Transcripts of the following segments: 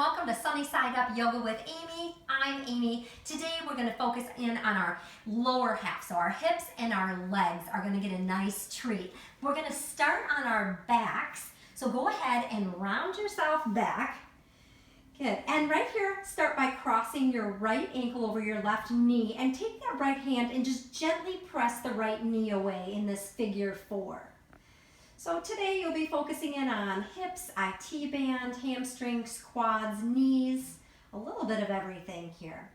welcome to Sunny Side Up Yoga with Amy. I'm Amy. Today we're going to focus in on our lower half. So our hips and our legs are going to get a nice treat. We're going to start on our backs. So go ahead and round yourself back. Good. And right here, start by crossing your right ankle over your left knee and take that right hand and just gently press the right knee away in this figure four. So today you'll be focusing in on hips, IT band, hamstrings, quads, knees, a little bit of everything here.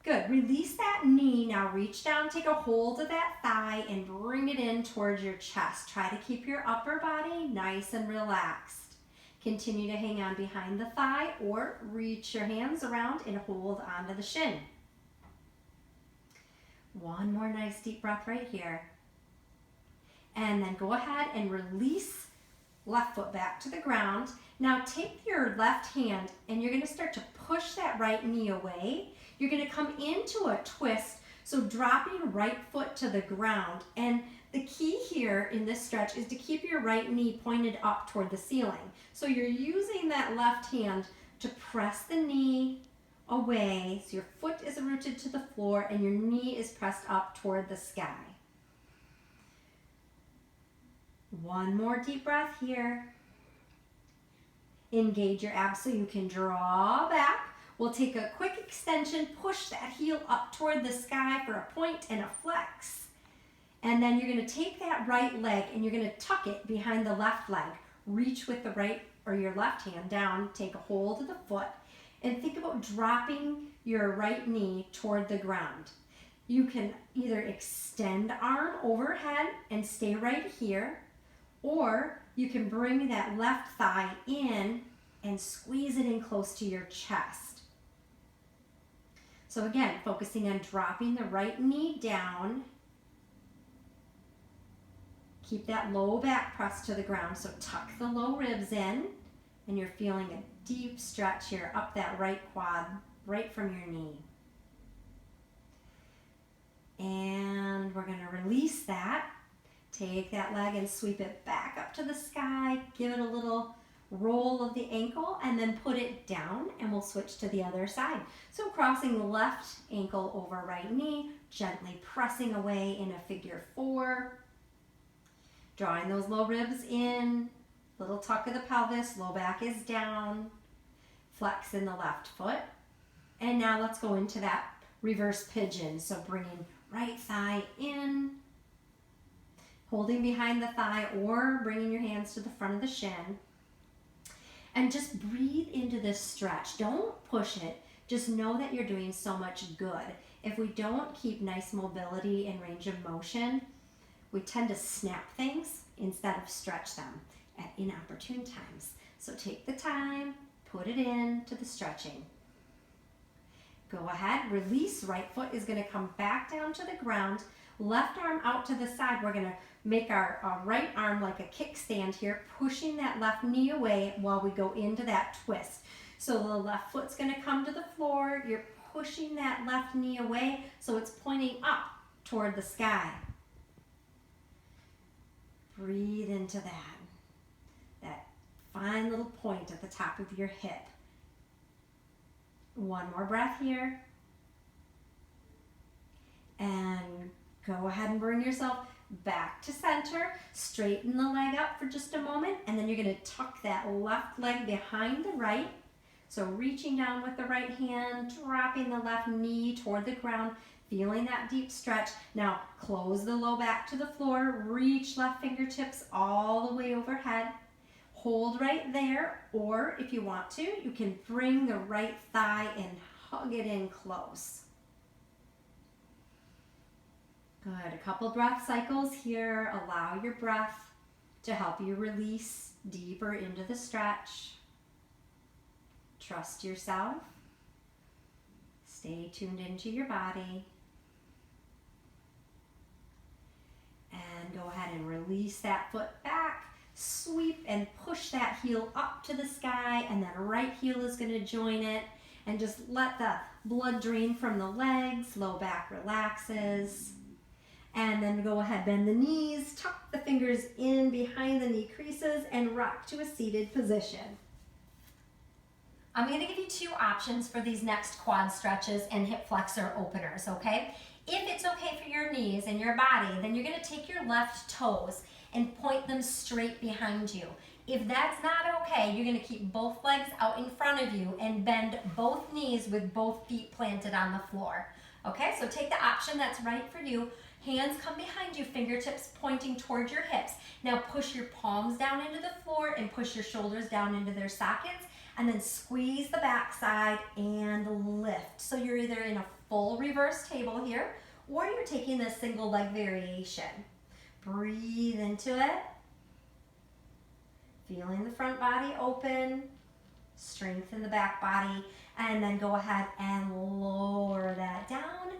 Good, release that knee. Now reach down, take a hold of that thigh and bring it in towards your chest. Try to keep your upper body nice and relaxed. Continue to hang on behind the thigh or reach your hands around and hold onto the shin. One more nice deep breath right here. And then go ahead and release left foot back to the ground. Now take your left hand and you're going to start to push that right knee away. You're going to come into a twist, so dropping right foot to the ground. And the key here in this stretch is to keep your right knee pointed up toward the ceiling. So you're using that left hand to press the knee away, so your foot is rooted to the floor and your knee is pressed up toward the sky. One more deep breath here. Engage your abs so you can draw back. We'll take a quick extension, push that heel up toward the sky for a point and a flex. And then you're going to take that right leg and you're going to tuck it behind the left leg. Reach with the right or your left hand down, take a hold of the foot, and think about dropping your right knee toward the ground. You can either extend arm overhead and stay right here, or you can bring that left thigh in and squeeze it in close to your chest. So again, focusing on dropping the right knee down. Keep that low back pressed to the ground, so tuck the low ribs in, and you're feeling a deep stretch here up that right quad, right from your knee. And we're going to release that. Take that leg and sweep it back up to the sky. Give it a little roll of the ankle and then put it down, and we'll switch to the other side. So crossing the left ankle over right knee, gently pressing away in a figure four. Drawing those low ribs in, little tuck of the pelvis, low back is down. Flex in the left foot. And now let's go into that reverse pigeon. So bringing right thigh in, holding behind the thigh or bringing your hands to the front of the shin. And just breathe into this stretch. Don't push it. Just know that you're doing so much good. If we don't keep nice mobility and range of motion, we tend to snap things instead of stretch them at inopportune times. So take the time, put it in to the stretching. Go ahead, release, right foot is going to come back down to the ground. Left arm out to the side. We're going to make our right arm like a kickstand here, pushing that left knee away while we go into that twist. So the left foot's going to come to the floor. You're pushing that left knee away so it's pointing up toward the sky. Breathe into that fine little point at the top of your hip. One more breath here. And go ahead and bring yourself back to center. Straighten the leg up for just a moment, and then you're going to tuck that left leg behind the right. So reaching down with the right hand, dropping the left knee toward the ground, feeling that deep stretch. Now close the low back to the floor, reach left fingertips all the way overhead. Hold right there, or if you want to, you can bring the right thigh and hug it in close. Good, a couple breath cycles here. Allow your breath to help you release deeper into the stretch. Trust yourself. Stay tuned into your body. And go ahead and release that foot back. Sweep and push that heel up to the sky, and then right heel is going to join it. And just let the blood drain from the legs. Low back relaxes. And then go ahead, bend the knees, tuck the fingers in behind the knee creases, and rock to a seated position. I'm going to give you two options for these next quad stretches and hip flexor openers, okay? If it's okay for your knees and your body, then you're going to take your left toes and point them straight behind you. If that's not okay, you're going to keep both legs out in front of you and bend both knees with both feet planted on the floor. Okay, so take the option that's right for you. Hands come behind you, fingertips pointing towards your hips. Now push your palms down into the floor and push your shoulders down into their sockets, and then squeeze the backside and lift. So you're either in a full reverse table here, or you're taking this single leg variation. Breathe into it. Feeling the front body open, strengthen the back body, and then go ahead and lower that down.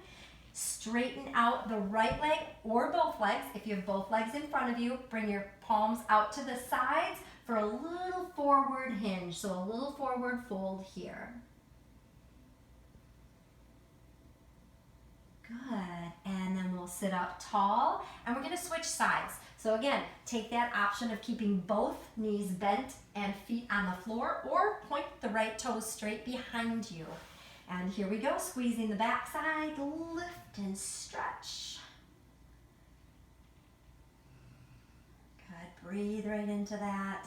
Straighten out the right leg or both legs. If you have both legs in front of you, bring your palms out to the sides for a little forward hinge, so a little forward fold here. Good, and then we'll sit up tall, and we're gonna switch sides. So again, take that option of keeping both knees bent and feet on the floor, or point the right toes straight behind you. And here we go, squeezing the backside, lift and stretch. Good, breathe right into that.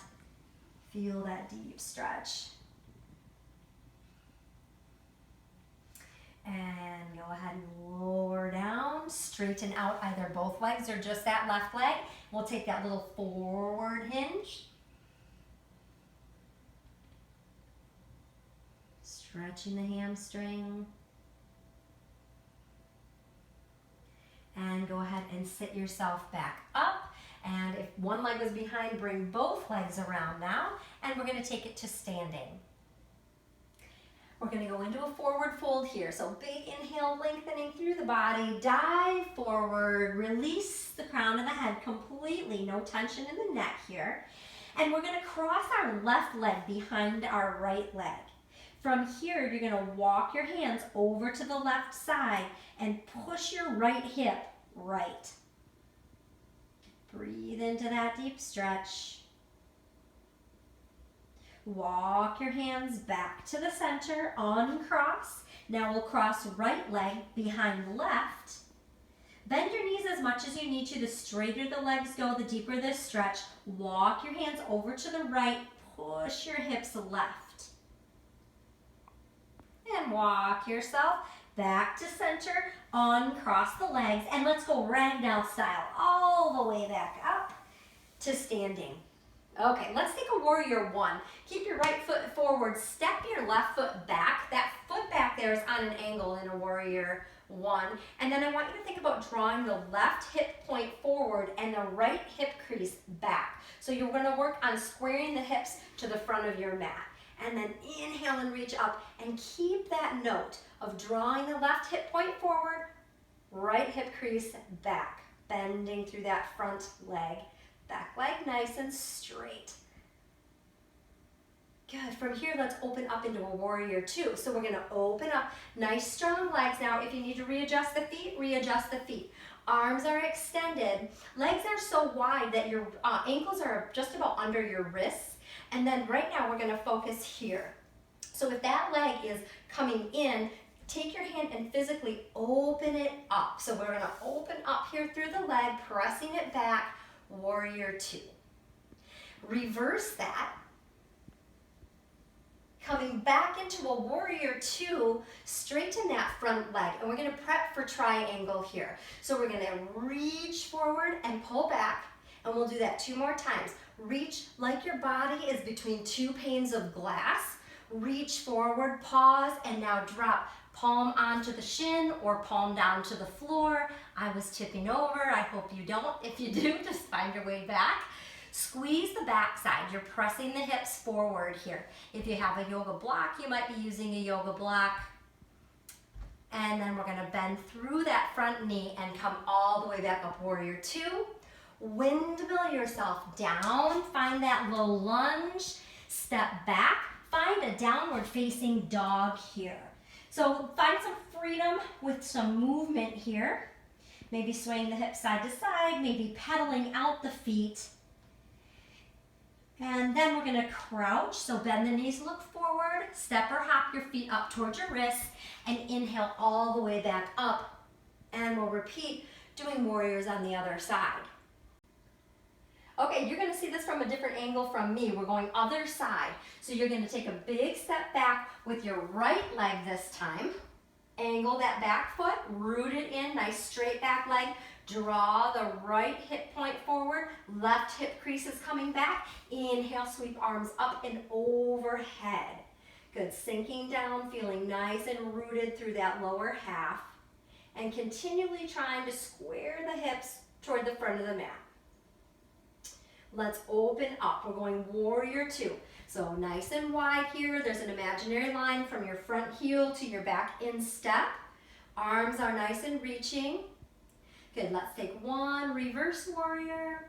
Feel that deep stretch. And go ahead and lower down, straighten out either both legs or just that left leg. We'll take that little forward hinge. Stretching the hamstring. And go ahead and sit yourself back up. And if one leg is behind, bring both legs around now. And we're going to take it to standing. We're going to go into a forward fold here. So big inhale, lengthening through the body. Dive forward. Release the crown of the head completely. No tension in the neck here. And we're going to cross our left leg behind our right leg. From here, you're going to walk your hands over to the left side and push your right hip right. Breathe into that deep stretch. Walk your hands back to the center, uncross. Now we'll cross right leg behind left. Bend your knees as much as you need to. The straighter the legs go, the deeper this stretch. Walk your hands over to the right. Push your hips left. And walk yourself back to center, uncross the legs, and let's go ragdoll style all the way back up to standing. Okay, let's take a warrior one. Keep your right foot forward, step your left foot back. That foot back there is on an angle in a warrior one. And then I want you to think about drawing the left hip point forward and the right hip crease back. So you're going to work on squaring the hips to the front of your mat. And then inhale and reach up and keep that note of drawing the left hip point forward, right hip crease back, bending through that front leg. Back leg nice and straight. Good. From here, let's open up into a warrior two. So we're going to open up, nice strong legs. Now, if you need to readjust the feet, readjust the feet. Arms are extended. Legs are so wide that your ankles are just about under your wrists. And then right now, we're going to focus here. So if that leg is coming in, take your hand and physically open it up. So we're going to open up here through the leg, pressing it back. Warrior two. Reverse that. Coming back into a warrior two, straighten that front leg. And we're going to prep for triangle here. So we're going to reach forward and pull back. And we'll do that two more times. Reach like your body is between two panes of glass. Reach forward, pause, and now drop. Palm onto the shin or palm down to the floor. I was tipping over. I hope you don't. If you do, just find your way back. Squeeze the backside. You're pressing the hips forward here. If you have a yoga block, you might be using a yoga block. And then we're going to bend through that front knee and come all the way back up, warrior two. Windmill yourself down. Find that low lunge. Step back. Find a downward facing dog here. So find some freedom with some movement here. Maybe swaying the hips side to side, maybe pedaling out the feet. And then we're gonna crouch, so bend the knees, look forward, step or hop your feet up towards your wrists, and inhale all the way back up. And we'll repeat doing warriors on the other side. Okay, you're gonna see this from a different angle from me. We're going other side. So you're gonna take a big step back with your right leg this time. Angle that back foot, root it in, nice straight back leg. Draw the right hip point forward, left hip crease is coming back. Inhale, sweep arms up and overhead. Good, sinking down, feeling nice and rooted through that lower half. And continually trying to square the hips toward the front of the mat. Let's open up. We're going warrior two. So nice and wide here. There's an imaginary line from your front heel to your back instep. Arms are nice and reaching. Good, let's take one, reverse warrior.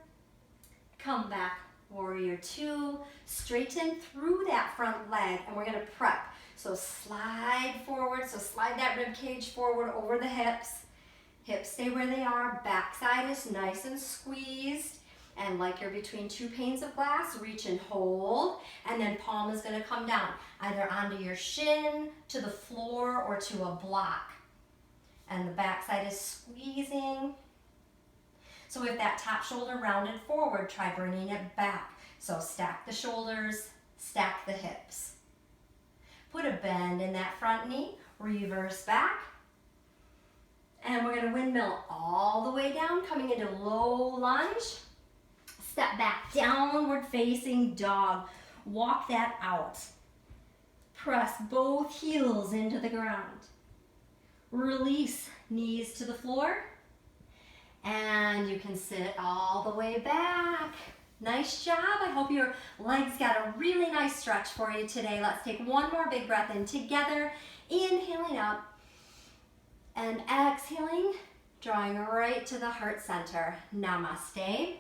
Come back, warrior two. Straighten through that front leg and we're gonna prep. So slide forward, so slide that rib cage forward over the hips. Hips stay where they are, backside is nice and squeezed. And like you're between two panes of glass, reach and hold. And then palm is gonna come down, either onto your shin, to the floor, or to a block. And the backside is squeezing. So if that top shoulder rounded forward, try bringing it back. So stack the shoulders, stack the hips. Put a bend in that front knee, reverse back. And we're gonna windmill all the way down, coming into low lunge. Step back, downward facing dog. Walk that out. Press both heels into the ground. Release, knees to the floor. And you can sit all the way back. Nice job. I hope your legs got a really nice stretch for you today. Let's take one more big breath in together. Inhaling up and exhaling, drawing right to the heart center. Namaste.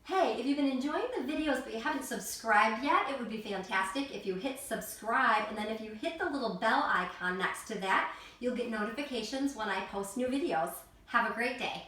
Hey, if you've been enjoying the videos but you haven't subscribed yet, it would be fantastic if you hit subscribe, and then if you hit the little bell icon next to that, you'll get notifications when I post new videos. Have a great day.